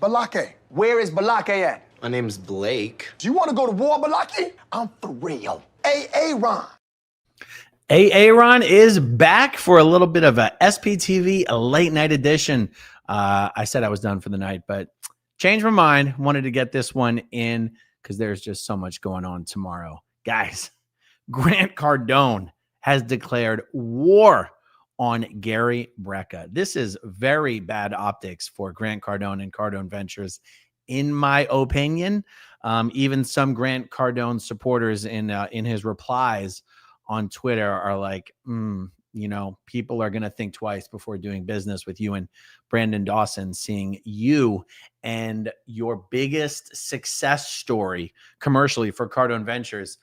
Balake. Where is Balake at? My name's Blake. Do you want to go to war, Balake? I'm for real. Ron. Ron is back for a little bit of a SPTV, a late night edition. I said I was done for the night, but changed my mind. Wanted to get this one in because there's just so much going on tomorrow. Guys, Grant Cardone has declared war on Gary Brecka. This is very bad optics for Grant Cardone and Cardone Ventures, in my opinion. Even some Grant Cardone supporters in his replies on Twitter are like, people are going to think twice before doing business with you and Brandon Dawson, seeing you and your biggest success story commercially for Cardone Ventures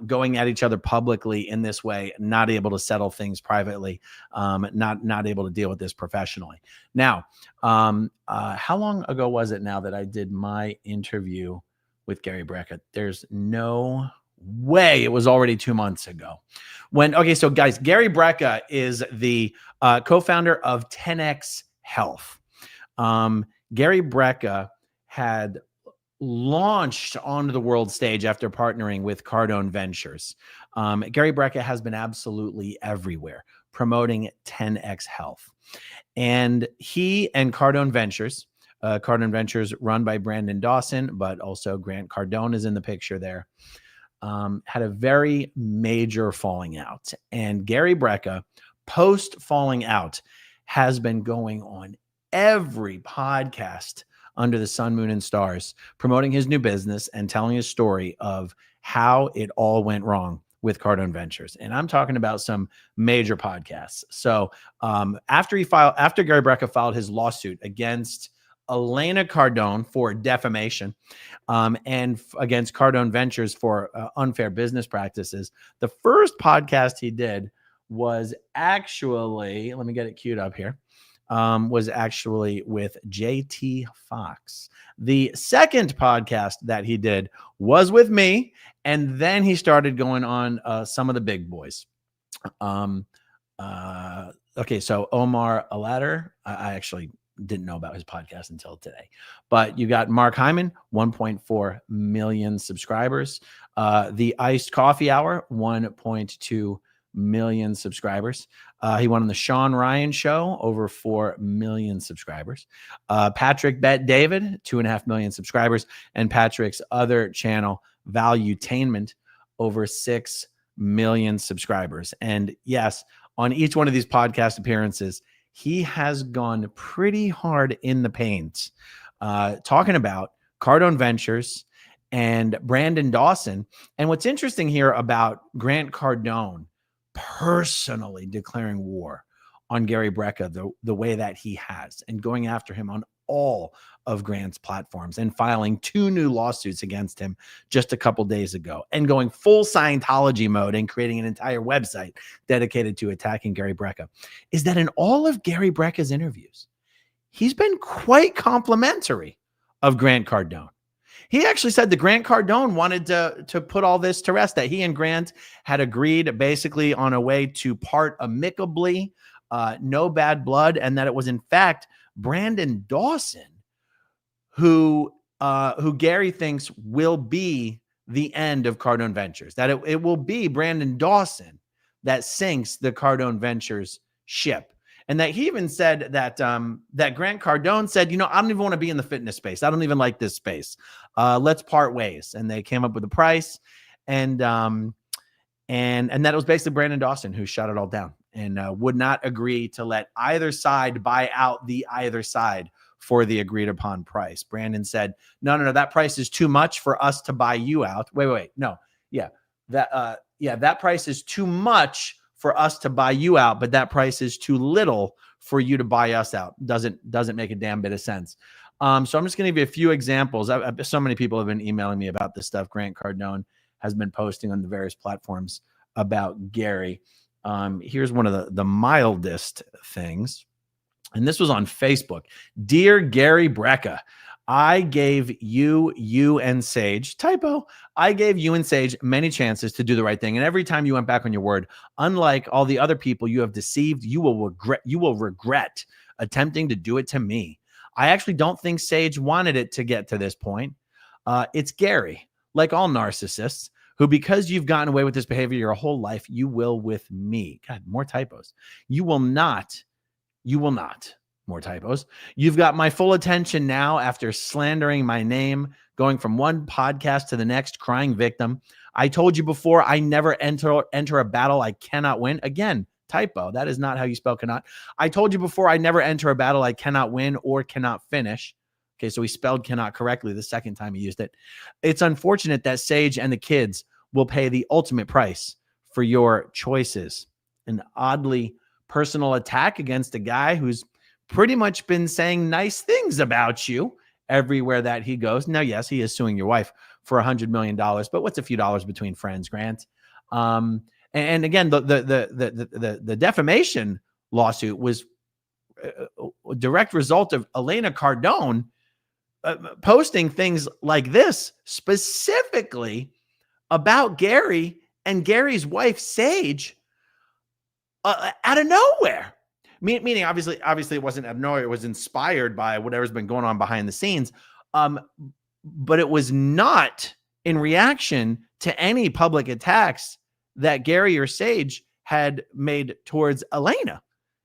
going at each other publicly in this way, not able to settle things privately, not able to deal with this professionally. Now, how long ago was it now that I did my interview with Gary Brecka? There's no way it was already 2 months ago. So guys, Gary Brecka is the co-founder of 10X Health. Gary Brecka had launched onto the world stage after partnering with Cardone Ventures. Gary Brecka has been absolutely everywhere promoting 10X Health. And he and Cardone Ventures run by Brandon Dawson, but also Grant Cardone is in the picture there, had a very major falling out. And Gary Brecka, post falling out, has been going on every podcast under the sun, moon, and stars, promoting his new business and telling his story of how it all went wrong with Cardone Ventures. And I'm talking about some major podcasts. So after Gary Brecka filed his lawsuit against Elena Cardone for defamation and against Cardone Ventures for unfair business practices, the first podcast he did was actually, let me get it queued up here, was actually with JT Fox. The second podcast that he did was with me, and then he started going on some of the big boys. Okay, so Omar Alatter, I actually didn't know about his podcast until today. But you got Mark Hyman, 1.4 million subscribers. The Iced Coffee Hour, 1.2 million subscribers. He went on the Sean Ryan Show, over 4 million subscribers. Patrick Bet David, 2.5 million subscribers. And Patrick's other channel, Valuetainment, over 6 million subscribers. And yes, on each one of these podcast appearances, he has gone pretty hard in the paint, talking about Cardone Ventures and Brandon Dawson. And what's interesting here about Grant Cardone personally declaring war on Gary Brecka the way that he has, and going after him on all of Grant's platforms, and filing 2 new lawsuits against him just a couple days ago, and going full Scientology mode and creating an entire website dedicated to attacking Gary Brecka, is that in all of Gary Brecka's interviews, he's been quite complimentary of Grant Cardone. He actually said that Grant Cardone wanted to put all this to rest, that he and Grant had agreed basically on a way to part amicably, no bad blood, and that it was in fact Brandon Dawson who Gary thinks will be the end of Cardone Ventures, that it will be Brandon Dawson that sinks the Cardone Ventures ship. And that he even said that that Grant Cardone said, I don't even want to be in the fitness space. I don't even like this space. Let's part ways. And they came up with a price, and that it was basically Brandon Dawson who shut it all down and would not agree to let either side buy out the other side for the agreed upon price. Brandon said, no, that price is too much for us to buy you out. Wait, no. That price is too much for us to buy you out, but that price is too little for you to buy us out. Doesn't make a damn bit of sense. So I'm just going to give you a few examples. So many people have been emailing me about this stuff. Grant Cardone has been posting on the various platforms about Gary. Here's one of the mildest things. And this was on Facebook. Dear Gary Brecka, I gave you and Sage, typo, I gave you and Sage many chances to do the right thing. And every time you went back on your word, unlike all the other people you have deceived, you will regret attempting to do it to me. I actually don't think Sage wanted it to get to this point. It's Gary, like all narcissists, who, because you've gotten away with this behavior your whole life, you will with me. God, more typos. You will not, more typos. You've got my full attention now after slandering my name, going from one podcast to the next, crying victim. I told you before, I never enter a battle I cannot win. Again, typo. That is not how you spell cannot. I told you before, I never enter a battle I cannot win or cannot finish. Okay, so he spelled cannot correctly the second time he used it. It's unfortunate that Sage and the kids will pay the ultimate price for your choices. An oddly personal attack against a guy who's pretty much been saying nice things about you everywhere that he goes. Now, yes, he is suing your wife for $100 million, but what's a few dollars between friends, Grant? And again, the defamation lawsuit was a direct result of Elena Cardone posting things like this specifically about Gary and Gary's wife, Sage, out of nowhere. Meaning, obviously, it wasn't out of nowhere. It was inspired by whatever's been going on behind the scenes. But it was not in reaction to any public attacks that Gary or Sage had made towards Elena.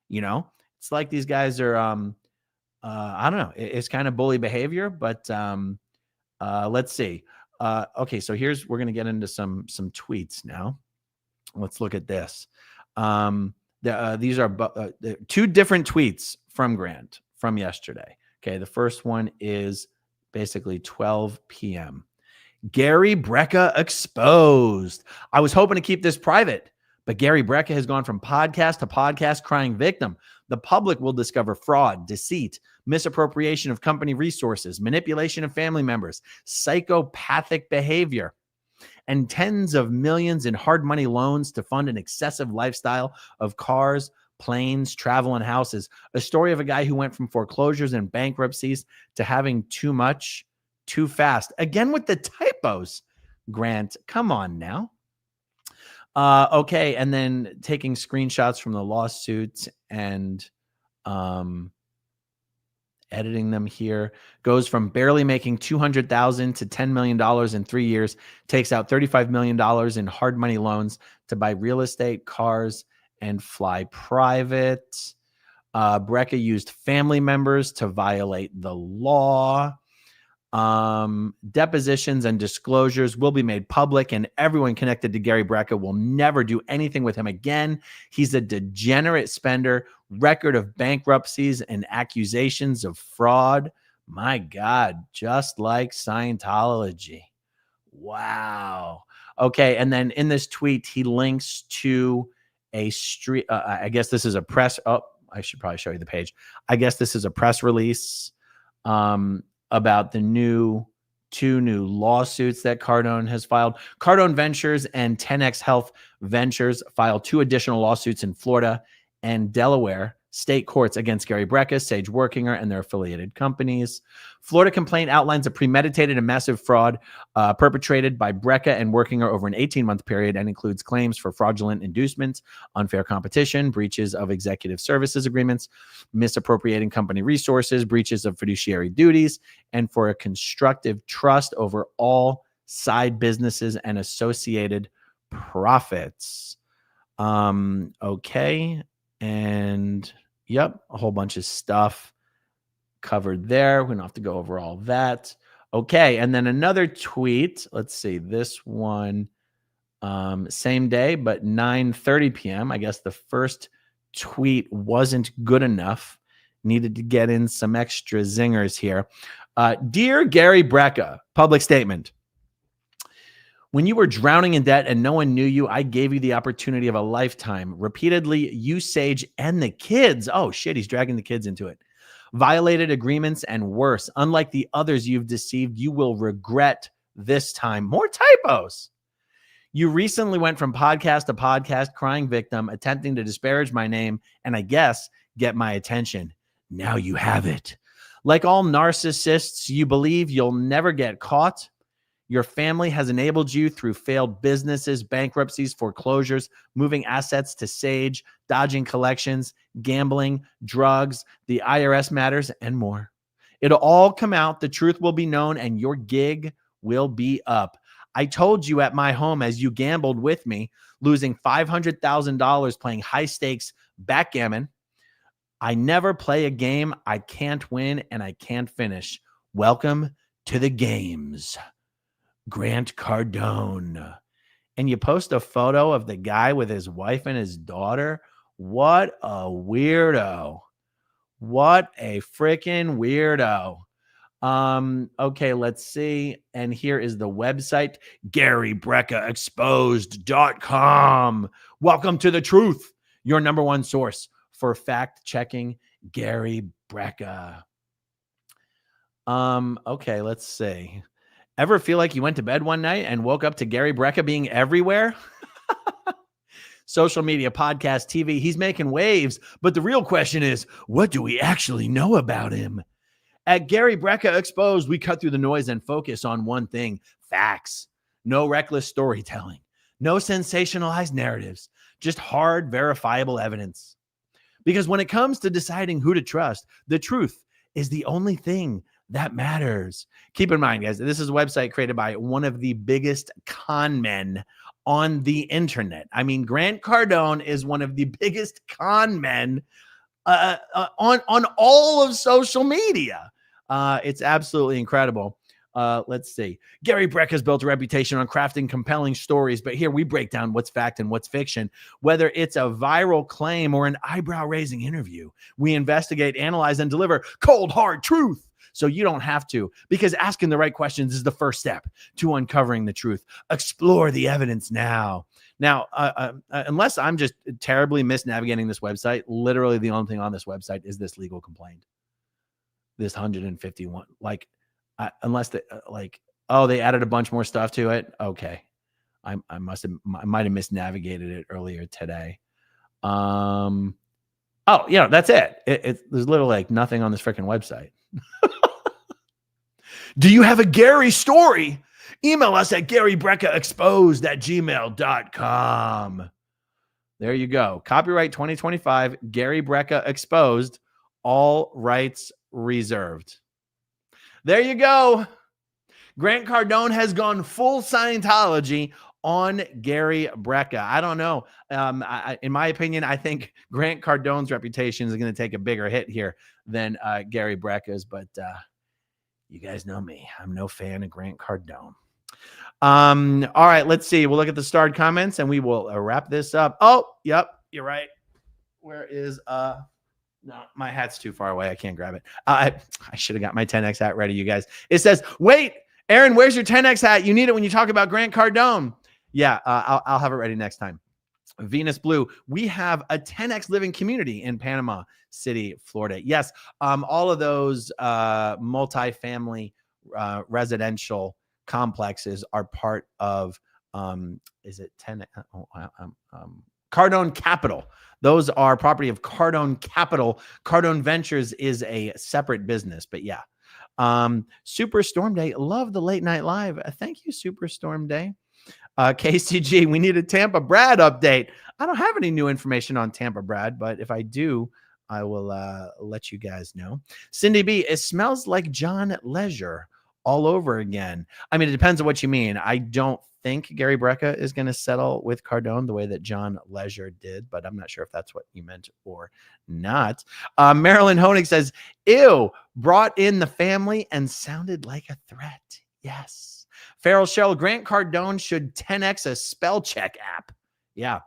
You know, it's like these guys are, I don't know. It's kind of bully behavior, but let's see. Okay, so we're going to get into some tweets now. Let's look at this. These are two different tweets from Grant from yesterday. Okay, the first one is basically 12 p.m. Gary Brecka Exposed. I was hoping to keep this private, but Gary Brecka has gone from podcast to podcast crying victim. The public will discover fraud, deceit, misappropriation of company resources, manipulation of family members, psychopathic behavior, and tens of millions in hard money loans to fund an excessive lifestyle of cars, planes, travel, and houses. A story of a guy who went from foreclosures and bankruptcies to having too much, too fast. Again with the typos, Grant. Come on now. Okay, and then taking screenshots from the lawsuits and editing them here. Goes from barely making $200,000 to $10 million in 3 years. Takes out $35 million in hard money loans to buy real estate, cars, and fly private. Brecka used family members to violate the law. Depositions and disclosures will be made public, and everyone connected to Gary Brecka will never do anything with him again. He's a degenerate spender, record of bankruptcies and accusations of fraud. My God, just like Scientology. Wow. Okay, and then in this tweet, he links to a street. I guess this is a press. Oh, I should probably show you the page. I guess this is a press release about the two new lawsuits that Cardone has filed. Cardone Ventures and 10X Health Ventures filed 2 additional lawsuits in Florida and Delaware state courts against Gary Brecka, Sage Workinger, and their affiliated companies. Florida complaint outlines a premeditated and massive fraud perpetrated by Brecka and Workinger over an 18-month period and includes claims for fraudulent inducements, unfair competition, breaches of executive services agreements, misappropriating company resources, breaches of fiduciary duties, and for a constructive trust over all side businesses and associated profits. Okay. And yep, a whole bunch of stuff covered there. We don't have to go over all that. Okay. And then another tweet. Let's see this one, same day, but 9:30 p.m. I guess the first tweet wasn't good enough. Needed to get in some extra zingers here. Dear Gary Brecka, public statement. When you were drowning in debt and no one knew you, I gave you the opportunity of a lifetime. Repeatedly, you, Sage, and the kids. Oh, shit, he's dragging the kids into it. Violated agreements and worse. Unlike the others you've deceived, you will regret this time. More typos. You recently went from podcast to podcast, crying victim, attempting to disparage my name, and I guess get my attention. Now you have it. Like all narcissists, you believe you'll never get caught. Your family has enabled you through failed businesses, bankruptcies, foreclosures, moving assets to Sage, dodging collections, gambling, drugs, the IRS matters, and more. It'll all come out. The truth will be known and your gig will be up. I told you at my home as you gambled with me, losing $500,000 playing high stakes backgammon. I never play a game I can't win and I can't finish. Welcome to the games, Grant Cardone. And you post a photo of the guy with his wife and his daughter. What a weirdo. What a freaking weirdo. Okay, let's see. And here is the website, GaryBreckaExposed.com. Welcome to the truth, your number one source for fact checking Gary Brecka. Okay, let's see. Ever feel like you went to bed one night and woke up to Gary Brecka being everywhere? Social media, podcast, TV, he's making waves. But the real question is, what do we actually know about him? At Gary Brecka Exposed, we cut through the noise and focus on one thing: facts. No reckless storytelling. No sensationalized narratives. Just hard, verifiable evidence. Because when it comes to deciding who to trust, the truth is the only thing that matters. Keep in mind, guys, this is a website created by one of the biggest con men on the internet. I mean, Grant Cardone is one of the biggest con men on all of social media. It's absolutely incredible. Let's see. Gary Brecka has built a reputation on crafting compelling stories, but here we break down what's fact and what's fiction. Whether it's a viral claim or an eyebrow-raising interview, we investigate, analyze, and deliver cold, hard truth. So you don't have to, because asking the right questions is the first step to uncovering the truth. Explore the evidence now. Now, unless I'm just terribly misnavigating this website, literally the only thing on this website is this legal complaint. This 151, unless they they added a bunch more stuff to it. Okay. I might have misnavigated it earlier today. That's it. There's literally nothing on this freaking website. Do you have a Gary story? Email us at GaryBreckaExposed@gmail.com. There you go. Copyright 2025, Gary Brecka Exposed, all rights reserved. There you go. Grant Cardone has gone full Scientology on Gary Brecka. I don't know. In my opinion, I think Grant Cardone's reputation is going to take a bigger hit here than Gary Brecka's, but you guys know me. I'm no fan of Grant Cardone. All right, let's see. We'll look at the starred comments and we will wrap this up. Oh, yep, you're right. Where is no, my hat's too far away. I can't grab it. I should have got my 10X hat ready, you guys. It says, wait, Aaron, where's your 10X hat? You need it when you talk about Grant Cardone. Yeah, I'll have it ready next time. Venus Blue, we have a 10X living community in Panama City, Florida. Yes, all of those multifamily residential complexes are part of, is it 10? Cardone Capital. Those are property of Cardone Capital. Cardone Ventures is a separate business, but yeah. Super Storm Day, love the late night live. Thank you, Super Storm Day. KCG, we need a Tampa Brad update. I don't have any new information on Tampa Brad, but if I do, I will let you guys know. Cindy B, it smells like John Leisure all over again. I mean, it depends on what you mean. I don't think Gary Brecka is going to settle with Cardone the way that John Leisure did, but I'm not sure if that's what you meant or not. Marilyn Honig says, ew, brought in the family and sounded like a threat. Yes. Farrell Cheryl, Grant Cardone should 10X a spell check app. Yeah.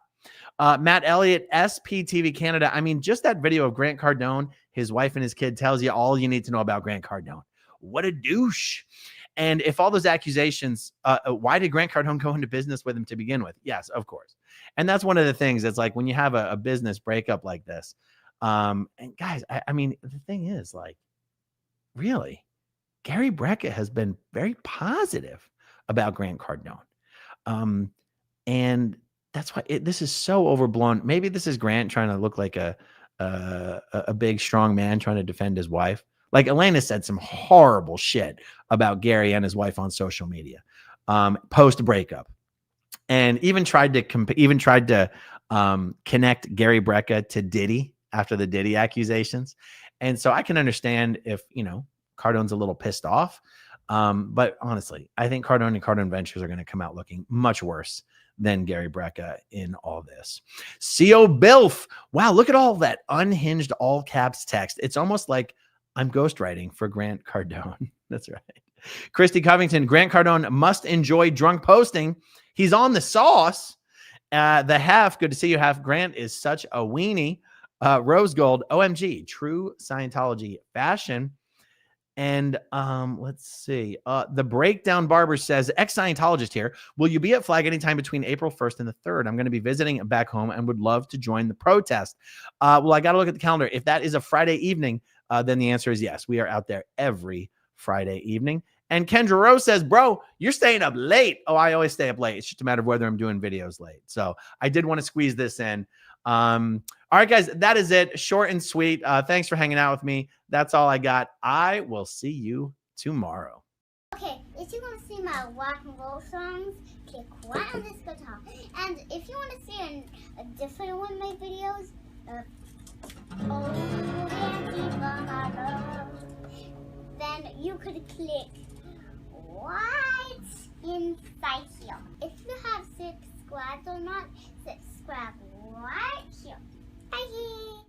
Matt Elliott, SPTV Canada. I mean, just that video of Grant Cardone, his wife and his kid tells you all you need to know about Grant Cardone. What a douche. And if all those accusations, why did Grant Cardone go into business with him to begin with? Yes, of course. And that's one of the things. It's like when you have a business breakup like this. And guys, I mean, the thing is, really, Gary Brecka has been very positive about Grant Cardone. And that's why this is so overblown. Maybe this is Grant trying to look like a big, strong man trying to defend his wife. Like Elena said some horrible shit about Gary and his wife on social media, post breakup, and even tried to connect Gary Brecka to Diddy after the Diddy accusations. And so I can understand if, Cardone's a little pissed off. But honestly, I think Cardone and Cardone Ventures are going to come out looking much worse than Gary Brecka in all this. CO Bilf. Wow, look at all that unhinged all caps text. It's almost like I'm ghostwriting for Grant Cardone. That's right. Christy Covington, Grant Cardone must enjoy drunk posting. He's on the sauce. The Hef, good to see you, Hef. Grant is such a weenie. Rose Gold, OMG, true Scientology fashion. And let's see. The Breakdown Barber says, ex-Scientologist here. Will you be at Flag anytime between April 1st and the 3rd? I'm going to be visiting back home and would love to join the protest. Well, I got to look at the calendar. If that is a Friday evening, then the answer is yes. We are out there every Friday evening. And Kendra Rose says, bro, you're staying up late. Oh, I always stay up late. It's just a matter of whether I'm doing videos late. So I did want to squeeze this in. All right, guys, that is it. Short and sweet. Thanks for hanging out with me. That's all I got. I will see you tomorrow. Okay, if you want to see my rock and roll songs, click right on this guitar. And if you want to see a different one of my videos, then you could click right inside here. If you have subscribed or not, subscribe right here. Bye.